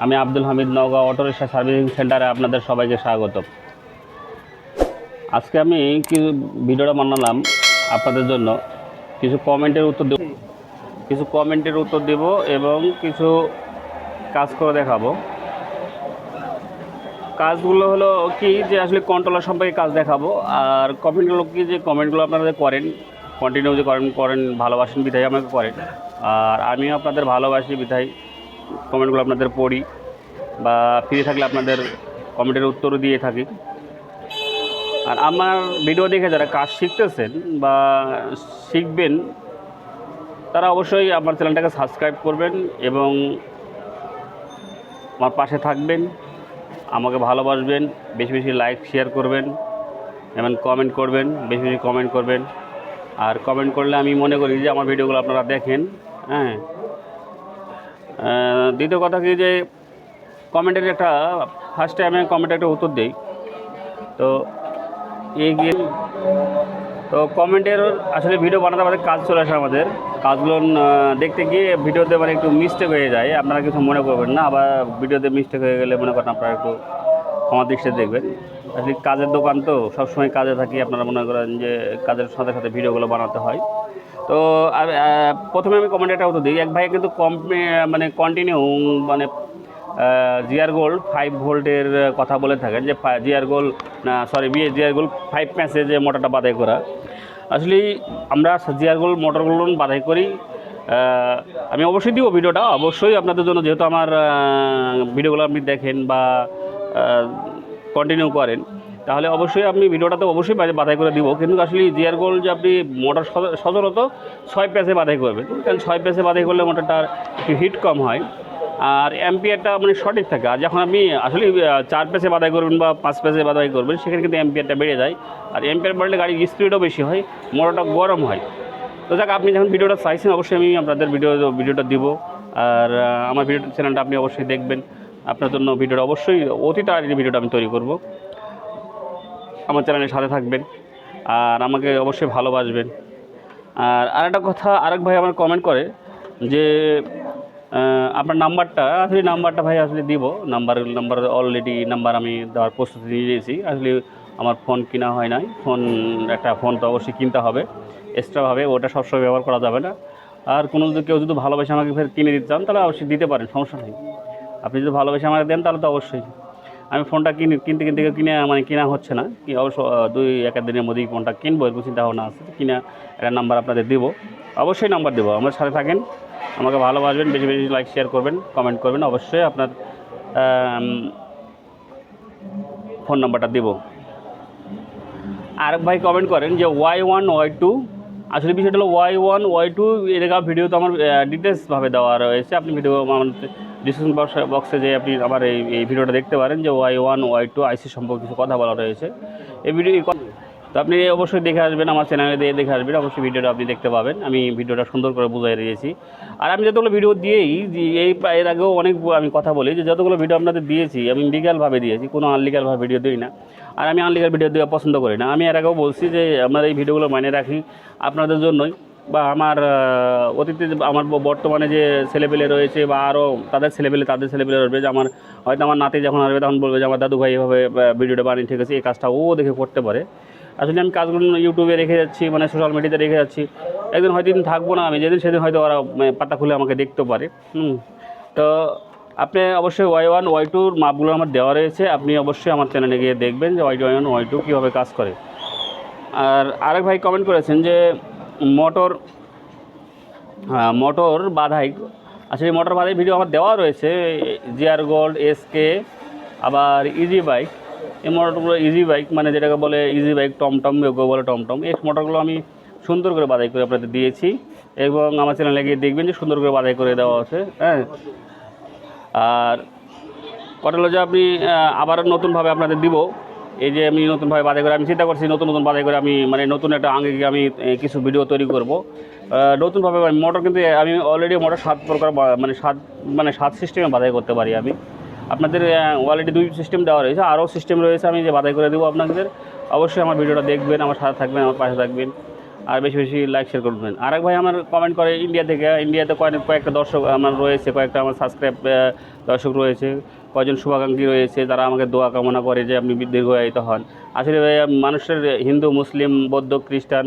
আমি Abdul Hamid Naogaon autorickshaw servicing সেন্টারে আপনাদের সবাইকে স্বাগত। আজকে আমি কিছু ভিডিওটা বানালাম আপনাদের জন্য, কিছু কমেন্টের উত্তর দেব এবং কিছু কাজ করে দেখাবো। কাজগুলো হলো কি যে আসলে কন্ট্রোলার সম্পর্কে কাজ দেখাবো, আর কমেন্টগুলো কি যে কমেন্টগুলো আপনারা করেন, কন্টিনিউ যে করেন ভালোবাসেন বিধায় আমাকে করেন, আর আমিও আপনাদের ভালোবাসি বিধায় কমেন্টগুলো আপনাদের পড়ি বা ফ্রি থাকলে আপনাদের কমেন্টের উত্তরও দিয়ে থাকি। আর আমার ভিডিও দেখে যারা কাজ শিখতেছেন বা শিখবেন তারা অবশ্যই আমার চ্যানেলটাকে সাবস্ক্রাইব করবেন এবং আমার পাশে থাকবেন, আমাকে ভালোবাসবেন, বেশি বেশি লাইক শেয়ার করবেন এবং কমেন্ট করবেন, বেশি বেশি কমেন্ট করবেন। আর কমেন্ট করলে আমি মনে করি যে আমার ভিডিওগুলো আপনারা দেখেন। হ্যাঁ, দ্বিতীয় কথা কি যে কমেন্টের একটা ফার্স্টে আমি কমেন্টের একটা উত্তর দিই। তো কমেন্টের আসলে ভিডিও বানাতে আমাদের কাজ চলে আসে, আমাদের কাজগুলো দেখতে গিয়ে ভিডিওতে মানে একটু মিস্টেক হয়ে যায়, আপনারা কিছু মনে করবেন না। আবার ভিডিওতে মিস্টেক হয়ে গেলে মনে করেন আপনারা একটু ক্ষমা দৃষ্টিতে দেখবেন। আসলে কাজের দোকান তো সবসময় কাজে থাকি, আপনারা মনে করেন যে কাজের সাথে সাথে ভিডিওগুলো বানাতে হয়। তো প্রথমে আমি কমেন্টে একটা উত্তর দিই। এক ভাই কিন্তু মানে কন্টিনিউ মানে জিআর গোল্ড 5 ভোল্টের কথা বলে থাকেন যে জিআর গোল্ড জিআর গোল্ড 5 প্যাঁচে যে মোটরটা বাধাই করা। আসলে আমরা জিআর গোল্ড মোটরগুলো বাধাই করি। আমি অবশ্যই দিব ভিডিওটা, অবশ্যই আপনাদের জন্য, যেহেতু আমার ভিডিওগুলো আপনি দেখেন বা কন্টিনিউ করেন, তাহলে অবশ্যই আপনি ভিডিওটা তো অবশ্যই বাধাই করে দিব। কিন্তু আসলে জিআর গোল্ড যে আপনি মোটর সাধারণত 6 প্যাঁচে বাধাই করবেন, কারণ 6 প্যাঁচে বাধাই করলে মোটরটার একটু হিট কম হয় আর অ্যাম্পিয়ারটা মানে সঠিক থাকে। আর যখন আপনি আসলে 4 প্যাঁচে বাধাই করবেন বা 5 প্যাঁচে বাধাই করবেন, সেখানে কিন্তু অ্যাম্পিয়ারটা বেড়ে যায়। আর অ্যাম্পিয়ার বাড়লে গাড়ির স্পিডও বেশি হয়, মোটরটা গরম হয়। তো যাক, আপনি যখন ভিডিওটা চাইছেন অবশ্যই আমি আপনাদের ভিডিওটা দিব। আর আমার চ্যানেলটা আপনি অবশ্যই দেখবেন। আপনার জন্য ভিডিওটা অবশ্যই অতি তাড়াতাড়ি ভিডিওটা আমি তৈরি করব। আমার চ্যানেলের সাথে থাকবেন আর আমাকে অবশ্যই ভালোবাসবেন। আর আরেকটা কথা, আরেক ভাই আমার কমেন্ট করে যে আপনার নাম্বারটা ভাই আসলে দিব। নাম্বার অলরেডি আমি দেওয়ার প্রস্তুতি নিয়ে নিয়েছি। আসলে আমার ফোন কেনা হয় নাই, একটা ফোন তো অবশ্যই কিনতে হবে এক্সট্রাভাবে, ওটা সবসময় ব্যবহার করা যাবে না। আর কেউ যদি ভালোবেসে আমাকে ফের কিনে দিতে চান তাহলে অবশ্যই দিতে পারেন, সমস্যা নেই। আপনি যদি ভালোবেসে আমাকে দেন তাহলে তো অবশ্যই। আমি ফোনটা কিনতে কেনা হচ্ছে না, অবশ্য 2-1 দিনের মধ্যেই ফোনটা কিনবো, এরকম চিন্তা ভাবনা আছে। কিনা একটা নাম্বার আপনাদের দেবো, অবশ্যই নাম্বার দেবো। আমার সাথে থাকেন, আমাকে ভালোবাসবেন, বেশি বেশি লাইক শেয়ার করবেন, কমেন্ট করবেন, অবশ্যই আপনার ফোন নাম্বারটা দেবো। আরেক ভাই কমেন্ট করেন যে Y1 Y2, আসলে বিষয়টা হলো Y1 Y2 এরকম ভিডিও তো আমার ডিটেলসভাবে দেওয়া রয়েছে। আপনি ভিডিও আমার ডিসক্রিপশন বক্সে যে আপনি আমার এই ভিডিওটা দেখতে পারেন যে Y1 Y2 আইসি সম্পর্কে কিছু কথা বলা রয়েছে। এই ভিডিও তো আপনি অবশ্যই দেখে আসবেন, আমার চ্যানেলে দেখে আসবেন, অবশ্যই ভিডিওটা আপনি দেখতে পাবেন। আমি ভিডিওটা সুন্দর করে বুঝাই দিয়েছি। আর আমি যতগুলো ভিডিও দিয়েই এর আগেও অনেক আমি কথা বলি যে যতগুলো ভিডিও আপনাদের দিয়েছি আমি লিগ্যালভাবে দিয়েছি, কোনো আনলিগ্যালভাবে ভিডিও দিই না। আর আমি আনলিগ্যাল ভিডিও দেওয়া পছন্দ করি না। আমি এর আগেও বলছি যে আমরা এই ভিডিওগুলো মানে রাখি আপনাদের জন্যই, বা আমার অতীতে আমার বর্তমানে যে ছেলেপেলে রয়েছে বা আরও তাদের ছেলেপেলে রয়েছে, যে হয়তো আমার নাতি যখন আসবে তখন বলবে যে আমার দাদু ভাই এভাবে ভিডিওটা বানিয়ে ঠিক আছে, এই কাজটা ও দেখে করতে পারে। আসলে আমি কাজগুলো ইউটিউবে রেখে যাচ্ছি, মানে সোশ্যাল মিডিয়াতে রেখে যাচ্ছি। একদিন হয়তো দিন থাকবো না আমি, সেদিন হয়তো ওরা পাতা খুলে আমাকে দেখতে পারে। তো আপনি অবশ্যই Y1 Y2 মাপগুলো আমার দেওয়া রয়েছে, আপনি অবশ্যই আমার চ্যানেলে গিয়ে দেখবেন যে Y1 Y2 কীভাবে কাজ করে। আর আরেক ভাই কমেন্ট করেছেন যে মোটর বাধাই, আসলে মোটর বাধাই ভিডিও আমার দেওয়া রয়েছে। জিআর গোল্ড, SK, আবার ইজি বাইক, এই মোটরগুলো ইজি বাইক মানে যেটাকে বলে ইজি বাইক, টমটম বলে টমটম, এই মোটরগুলো আমি সুন্দর করে বাধাই করে আপনাদের দিয়েছি এবং আমার চ্যানেলে গিয়ে দেখবেন যে সুন্দর করে বাধাই করে দেওয়া আছে। হ্যাঁ, আর কথা হলো যে আপনি আবার নতুনভাবে আপনাদের দিব। এই যে আমি নতুনভাবে বাধাই করে আমি চিন্তা করছি, নতুন বাধাই করে আমি মানে নতুন একটা আঙ্গিকে আমি কিছু ভিডিও তৈরি করব নতুনভাবে। মোটর কিন্তু আমি অলরেডি মোটর 7 প্রকার মানে 7 সিস্টেমে বাধাই করতে পারি আমি। আপনাদের অলরেডি 2 সিস্টেম দেওয়া রয়েছে, আরও সিস্টেম রয়েছে আমি যে বাধাই করে দেবো আপনাদের। অবশ্যই আমার ভিডিওটা দেখবেন, আমার সাথে থাকবেন, আমার পাশে থাকবেন। আর বেশি বেশি লাইক শেয়ার করবেন। আরেক ভাই আমার কমেন্ট করে ইন্ডিয়া থেকে, ইন্ডিয়াতে কয়েকটা দর্শক আমার রয়েছে, কয়েকটা আমার সাবস্ক্রাইব দর্শক রয়েছে, কয়েকজন শুভাকাঙ্ক্ষী রয়েছে, তারা আমাকে দোয়া কামনা করে যে আপনি দীর্ঘায়িত হন। আসলে ভাই মানুষের হিন্দু, মুসলিম, বৌদ্ধ, খ্রিস্টান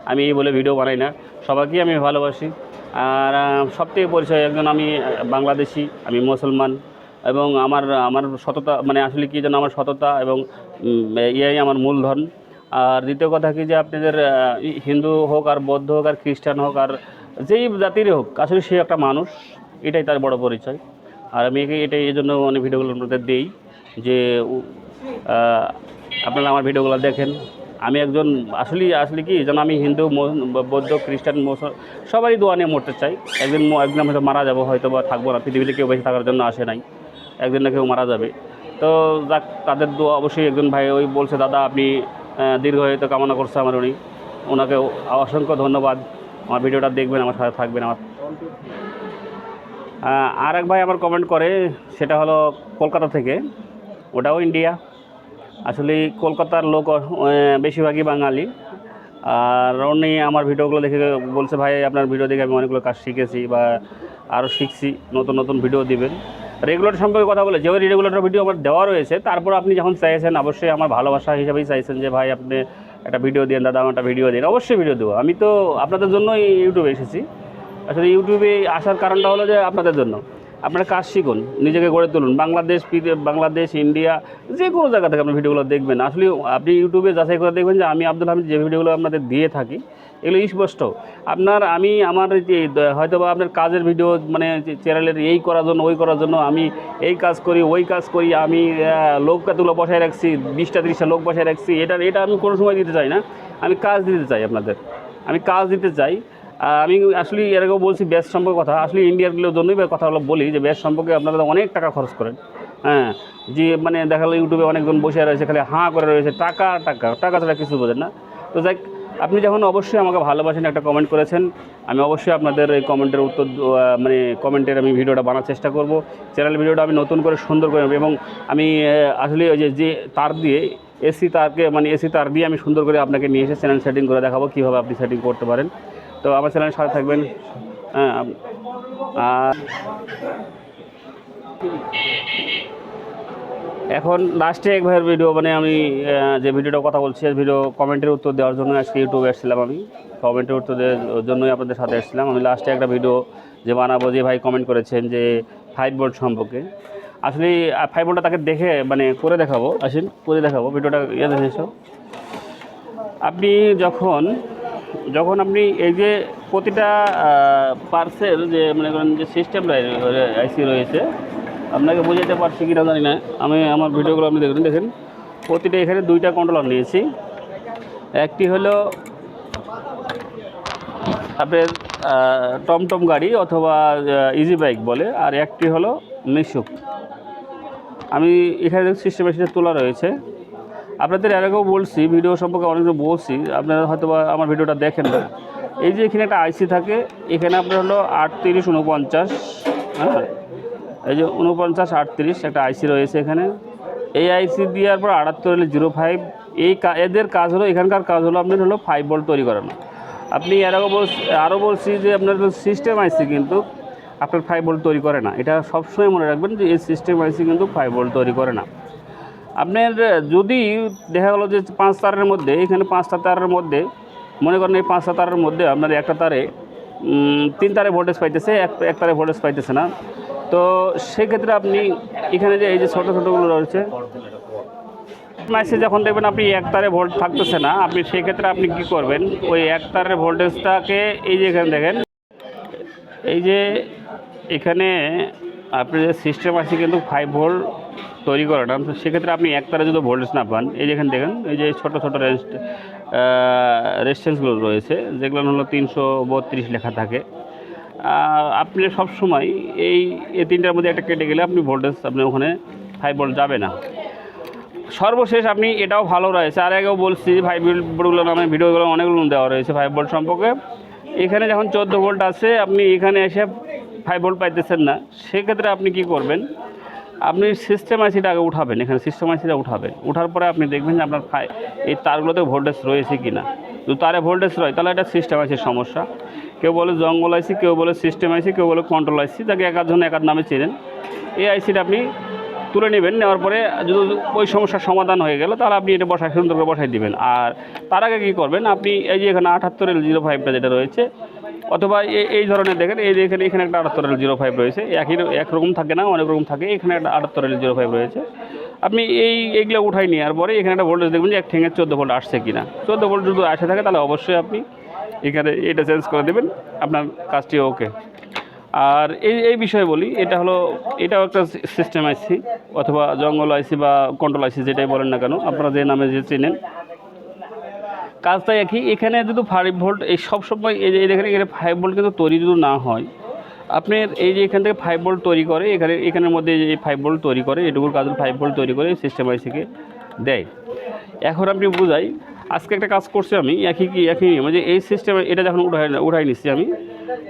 আমি এই বলে ভিডিও বানাই না, সবাইকেই আমি ভালোবাসি। আর সবথেকে পরিচয় একজন আমি বাংলাদেশি, আমি মুসলমান, এবং আমার আমার সততা মানে আসলে কী যেন আমার সততা এবং ইয়াই আমার মূলধন। আর দ্বিতীয় কথা কি যে আপনাদের হিন্দু হোক আর বৌদ্ধ হোক আর খ্রিস্টান হোক আর যেই জাতিরই হোক, আসলে সে একটা মানুষ, এটাই তার বড় পরিচয়। আর আমি এটাই এই জন্য অনেক ভিডিওগুলো আপনাদের দিই যে আপনারা আমার ভিডিওগুলো দেখেন। আমি একজন আসলে কি যেন আমি হিন্দু, বৌদ্ধ, খ্রিস্টান, সবারই দোয়া নিয়ে মরতে চাই। একদিন হয়তো মারা যাবো, হয়তো বা থাকবো না, পৃথিবীতে কেউ বেঁচে থাকার জন্য আসে নাই, একদিন না কেউ মারা যাবে। তো যাক, তাদের দোয়া অবশ্যই। একজন ভাই ওই বলছে দাদা আপনি দীর্ঘায়িত কামনা করছে আমার ওনাকে অসংখ্য ধন্যবাদ। আমার ভিডিওটা দেখবেন, আমার সাথে থাকবেন। আর এক ভাই আমার কমেন্ট করে, সেটা হলো কলকাতা থেকে, ওটাও ইন্ডিয়া। আসলে কলকাতার লোক বেশিরভাগই বাঙালি। আর উনি আমার ভিডিওগুলো দেখে বলছে ভাই আপনার ভিডিও দেখে আমি অনেকগুলো কাজ শিখেছি বা আরও শিখছি, নতুন নতুন ভিডিও দিবেন। রেগুলেটর সম্পর্কে কথা বলে, যেহেতু রেগুলেটর ভিডিও আমার দেওয়া রয়েছে, তারপর আপনি যখন চাইছেন অবশ্যই আমার ভালোবাসা হিসাবেই চাইছেন যে ভাই আপনি একটা ভিডিও দিন, দাদা আমার একটা ভিডিও দিন, অবশ্যই ভিডিও দেবো। আমি তো আপনাদের জন্যই ইউটিউবে এসেছি। আসলে ইউটিউবে আসার কারণটা হলো যে আপনাদের জন্য। আপনারা কাজ শিখুন, নিজেকে গড়ে তুলুন। বাংলাদেশ, ইন্ডিয়া, যে কোনো জায়গা থেকে আপনি ভিডিওগুলো দেখবেন। আসলে আপনি ইউটিউবে যাচাই করে দেখবেন যে আমি আব্দুল হামিদ যে ভিডিওগুলো আপনাদের দিয়ে থাকি এগুলো স্পষ্ট। আমার যে হয়তো বা আপনার কাজের ভিডিও মানে চ্যানেলের এই করার জন্য ওই করার জন্য আমি এই কাজ করি ওই কাজ করি, আমি লোক এতগুলো বসায় রাখছি, 20টা 30টা লোক বসায় রাখছি, এটা আমি কোনো সময় দিতে চাই না। আমি কাজ দিতে চাই আপনাদের, আমি কাজ দিতে চাই। আমি আসলে এর আগেও বলছি ব্যাচ সম্পর্কে কথা, আসলে ইন্ডিয়ার জন্যই কথাগুলো বলি যে ব্যাচ সম্পর্কে আপনারা অনেক টাকা খরচ করেন। হ্যাঁ, যে মানে দেখা গেলো ইউটিউবে অনেকজন বসে রয়েছে, খালি হাঁ করে রয়েছে, টাকা টাকা টাকা ছাড়া কিছু বোঝেন না। তো যাই, আপনি যখন অবশ্যই আমাকে ভালোবাসেন, একটা কমেন্ট করেছেন, আমি অবশ্যই আপনাদের এই কমেন্টের উত্তর মানে কমেন্টের আমি ভিডিওটা বানার চেষ্টা করব। চ্যানেল ভিডিওটা আমি নতুন করে সুন্দর করে, এবং আমি আসলে ওই যে তার দিয়ে এসি তার দিয়ে আমি সুন্দর করে আপনাকে নিয়ে এসে চ্যানেল সেটিং করে দেখাবো কীভাবে আপনি সেটিং করতে পারেন। তো আমার চ্যানেলের সাথে থাকবেন। হ্যাঁ, আর এখন লাস্টে এক ভাইয়ের ভিডিও, মানে আমি যে ভিডিওটা কথা বলছি ভিডিও কমেন্টের উত্তর দেওয়ার জন্য আজকে ইউটিউবে এসেছিলাম। আমি কমেন্টের উত্তর দেওয়ার জন্যই আপনাদের সাথে এসেছিলাম। আমি লাস্টে একটা ভিডিও যে বানাবো, যে ভাই কমেন্ট করেছেন যে 5 ভোল্ট সম্পর্কে। আসলে 5 ভোল্টটা তাকে দেখে মানে করে দেখাবো, আসেন করে দেখাবো ভিডিওটা। দেখেছো আপনি যখন আপনি এই যে প্রতিটা পার্সেল যে মনে করেন যে সিস্টেম আইসি রয়েছে, আপনাকে বোঝাতে পারছি কি না জানি না, আমি আমার ভিডিওগুলো আপনি দেখেন প্রতিটা এখানে 2টা কন্ট্রোলার নিয়েছি। একটি হলো আপনার টমটম গাড়ি অথবা ইজি বাইক বলে, আর একটি হলো মিশুক। আমি এখানে সিস্টেমের তোলা রয়েছে। আপনাদের এর আগেও বলছি, ভিডিও সম্পর্কে অনেকগুলো বলছি, আপনারা হয়তো বা আমার ভিডিওটা দেখেন না। এই যে এখানে একটা আইসি থাকে, এখানে আপনার হলো 3849, হ্যাঁ, এই যে 4938 একটা আইসি রয়েছে এখানে। এই আইসি দেওয়ার পর 7805, এদের কাজ হলো, এখানকার কাজ হলো আপনার হলো 5 ভোল্ট তৈরি করানো। আপনি আরও বলছি যে আপনার সিস্টেম আইসি কিন্তু আপনার 5 ভোল্ট তৈরি করে না। এটা সবসময় মনে রাখবেন যে এই সিস্টেম আইসি কিন্তু 5 ভোল্ট তৈরি করে না। আপনার যদি দেখা গেলো যে 5 তারের মধ্যে, এখানে 5টা তারের মধ্যে মনে করেন এই 5টা তারের মধ্যে আপনার একটা তারে 3 তারে ভোল্টেজ পাইতেছে, এক তারে ভোল্টেজ পাইতেছে না। তো সেক্ষেত্রে আপনি এখানে যে এই যে ছোটো ছোটোগুলো রয়েছে মাইসে যখন দেখবেন আপনি এক তারে ভোল্ট থাকতেছে না, আপনি সেক্ষেত্রে আপনি কী করবেন, ওই এক তারের ভোল্টেজটাকে এই যে এখানে দেখেন, এই যে এখানে আপনি যে সিস্টেম আছে কিন্তু 5 ভোল্ট তৈরি করে না। সেক্ষেত্রে আপনি এক তারে যদি ভোল্টেজ না পান, এই যেখানে দেখেন এই যে ছোটো ছোটো রেজিস্ট্যান্সগুলো রয়েছে, যেগুলো হলো 332 লেখা থাকে, আপনি সবসময় এই 3টার মধ্যে একটা কেটে গেলে আপনি ভোল্টেজ আপনি ওখানে 5 ভোল্ট যাবে না। সর্বশেষ আপনি এটাও ভালো রয়েছে, আর আগেও বলছি 5 ভোল্টগুলো নামে ভিডিওগুলো অনেকগুলো দেওয়া রয়েছে 5 ভোল্ট সম্পর্কে। এখানে যখন 14 ভোল্ট আছে, আপনি এখানে এসে 5 ভোল্ট পাইতেছেন না, সেক্ষেত্রে আপনি কি করবেন, আপনি সিস্টেম আইসিটা আগে উঠাবেন, এখানে সিস্টেম আইসিটা উঠাবেন, উঠার পরে আপনি দেখবেন যে আপনার এই তারগুলোতে ভোল্টেজ রয়েছে কি না। যদি তারে ভোল্টেজ রয় তাহলে এটা সিস্টেম আইসির সমস্যা। কেউ বলে জঙ্গল আইসি, কেউ বলে সিস্টেম আইসি, কেউ বলে কন্ট্রোল আইসি, যাকে এক আধজন এক আধ নামে চেনেন। এই আইসিটা আপনি তুলে নেবেন, নেওয়ার পরে যদি ওই সমস্যার সমাধান হয়ে গেল তাহলে আপনি এটা বসায় সুন্দর করে বসাই দিবেন। আর তার আগে কী করবেন, আপনি এই যে এখানে 78L05টা যেটা রয়েছে, অথবা এই ধরনের দেখেন, এই যে এখানে একটা 78L05 রয়েছে, একরকম থাকে না, অনেক রকম থাকে। এখানে একটা 78L05 রয়েছে। আপনি এইগুলো উঠাই নেওয়ার পরে এখানে একটা ভোল্টেজ দেখবেন যে এক ঠেঙে 14 ভোল্ট আসছে কিনা। 14 ভোল্ট যদি আসে থাকে তাহলে অবশ্যই আপনি এখানে এটা চেঞ্জ করে দেবেন, আপনার কাজটি ওকে। আর এই বিষয়ে বলি, এটাও একটা সিস্টেম আইসি অথবা জঙ্গল আইসি বা কন্ট্রোল আইসি যেটাই বলেন না কেন, আপনারা যে নামে যে চেনেন, কাজটা একই। এখানে যদি 5 ভোল্ট এই সবসময় এই যে দেখেন এখানে 5 ভোল্ট কিন্তু তৈরি যদি না হয়, আপনার এই যে এখান থেকে 5 ভোল্ট তৈরি করে, এখানের মধ্যে এই 5 ভোল্ট তৈরি করে, এটুকুর কাজ 5 ভোল্ট তৈরি করে সিস্টেম আইসিকে দেয়। এখন আপনি বুঝাই, আজকে একটা কাজ করছি আমি একই মানে এই সিস্টেমে এটা যখন উঠাই নিচ্ছি আমি,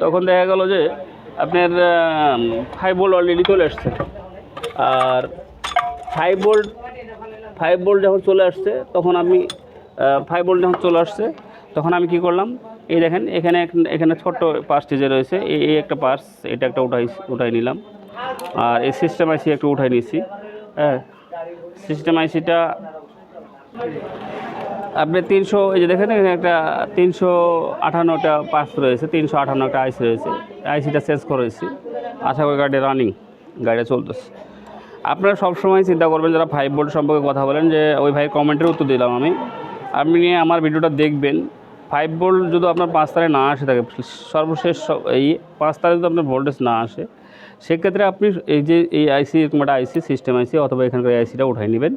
তখন দেখা গেল যে আপনার 5 ভোল্ট অলরেডি চলে আসছে। আর 5 ভোল্ট যখন চলে আসছে তখন আমি 5 ভোল্ট যখন চলে আসছে তখন আমি কী করলাম, এই দেখেন এখানে ছোট্ট পার্সটি যে রয়েছে, এই একটা পার্স, এটা একটা উঠাই নিলাম। আর এই সিস্টেম আইসি একটু উঠাই নিচ্ছি। হ্যাঁ, সিস্টেম আইসিটা আপনি 300, এই যে দেখেন এখানে একটা 358টা পার্স রয়েছে, 358টা আইসি রয়েছে। আইসিটা চেঞ্জ করেছি, আশা করি গাড়িটা চলতেছে। আপনারা সবসময় চিন্তা করবেন, যারা 5 ভোল্ট সম্পর্কে কথা বলেন, যে ওই ভাই কমেন্টের উত্তর দিলাম আমি, আপনি আমার ভিডিওটা দেখবেন। 5 ভোল্ট যদি আপনার 5 তারে না আসে থাকে, সর্বশেষ এই 5 তারে যদি আপনার ভোল্টেজ না আসে, সেক্ষেত্রে আপনি এই আইসি, এরকম একটা আইসি, সিস্টেম আইসি অথবা এখানকার আইসিটা উঠাই নেবেন।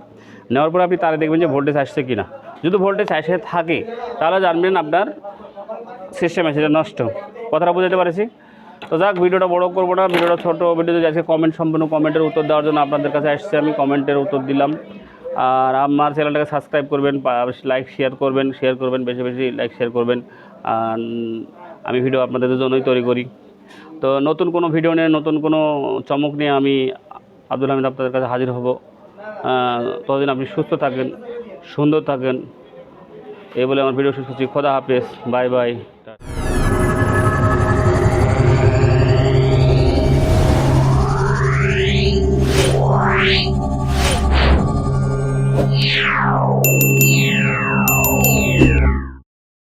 নেওয়ার পরে আপনি তারে দেখবেন যে ভোল্টেজ আসছে কি না। যদি ভোল্টেজ আসে থাকে তাহলে জানবেন আপনার সিস্টেম আইসিটা নষ্ট। কথাটা বুঝতে পারছি? তো যাক, ভিডিওটা বড় করবো না, ভিডিওটা ছোটো ভিডিওতে আজকে সম্পূর্ণ কমেন্টের উত্তর দেওয়ার জন্য আপনাদের কাছে আসছে, আমি কমেন্টের উত্তর দিলাম। আর আমার চ্যানেলটাকে সাবস্ক্রাইব করবেন, লাইক শেয়ার করবেন, বেশি বেশি লাইক শেয়ার করবেন। আর আমি ভিডিও আপনাদের জন্যই তৈরি করি। তো নতুন কোনো ভিডিও নিয়ে, নতুন কোনো চমক নিয়ে আমি আব্দুল হামিদ আপনাদের কাছে হাজির হব। ততদিন আপনি সুস্থ থাকেন, সুন্দর থাকেন, এই বলে আমার ভিডিও শেষ করছি। খোদা হাফেজ, বাই বাই।